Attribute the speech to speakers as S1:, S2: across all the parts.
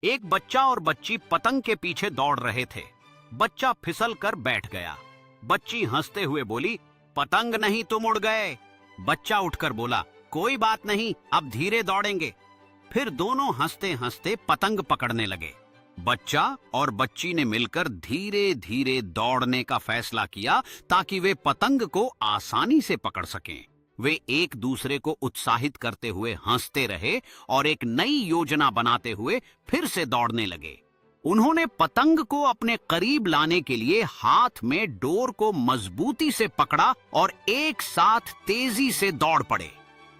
S1: एक बच्चा और बच्ची पतंग के पीछे दौड़ रहे थे। बच्चा फिसल कर बैठ गया। बच्ची हंसते हुए बोली, पतंग नहीं तुम उड़ गए। बच्चा उठकर बोला, कोई बात नहीं, अब धीरे दौड़ेंगे। फिर दोनों हंसते हंसते पतंग पकड़ने लगे। बच्चा और बच्ची ने मिलकर धीरे धीरे दौड़ने का फैसला किया ताकि वे पतंग को आसानी से पकड़ सकें। वे एक दूसरे को उत्साहित करते हुए हंसते रहे और एक नई योजना बनाते हुए फिर से दौड़ने लगे। उन्होंने पतंग को अपने करीब लाने के लिए हाथ में डोर को मजबूती से पकड़ा और एक साथ तेजी से दौड़ पड़े।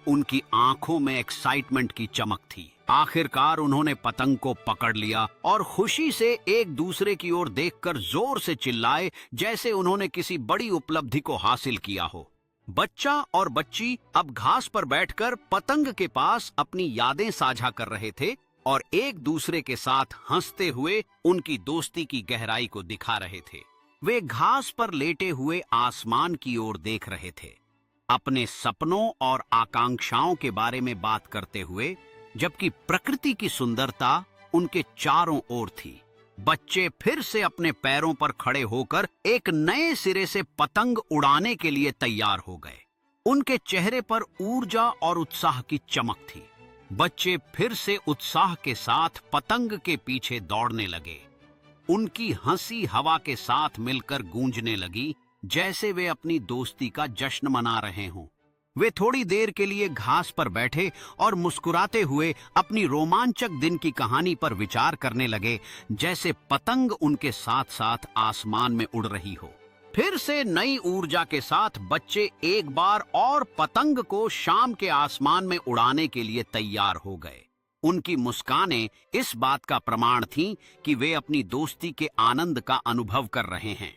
S1: उनकी आंखों में एक्साइटमेंट की चमक थी। आखिरकार उन्होंने पतंग को पकड़ लिया और खुशी से एक दूसरे की ओर देखकर जोर से चिल्लाए जैसे उन्होंने किसी बड़ी उपलब्धि को हासिल किया हो। बच्चा और बच्ची अब घास पर बैठकर पतंग के पास अपनी यादें साझा कर रहे थे और एक दूसरे के साथ हंसते हुए उनकी दोस्ती की गहराई को दिखा रहे थे। वे घास पर लेटे हुए आसमान की ओर देख रहे थे, अपने सपनों और आकांक्षाओं के बारे में बात करते हुए, जबकि प्रकृति की सुंदरता उनके चारों ओर थी। बच्चे फिर से अपने पैरों पर खड़े होकर एक नए सिरे से पतंग उड़ाने के लिए तैयार हो गए। उनके चेहरे पर ऊर्जा और उत्साह की चमक थी। बच्चे फिर से उत्साह के साथ पतंग के पीछे दौड़ने लगे। उनकी हंसी हवा के साथ मिलकर गूंजने लगी जैसे वे अपनी दोस्ती का जश्न मना रहे हों। वे थोड़ी देर के लिए घास पर बैठे और मुस्कुराते हुए अपनी रोमांचक दिन की कहानी पर विचार करने लगे, जैसे पतंग उनके साथ साथ आसमान में उड़ रही हो। फिर से नई ऊर्जा के साथ बच्चे एक बार और पतंग को शाम के आसमान में उड़ाने के लिए तैयार हो गए। उनकी मुस्कानें इस बात का प्रमाण थीं कि वे अपनी दोस्ती के आनंद का अनुभव कर रहे हैं।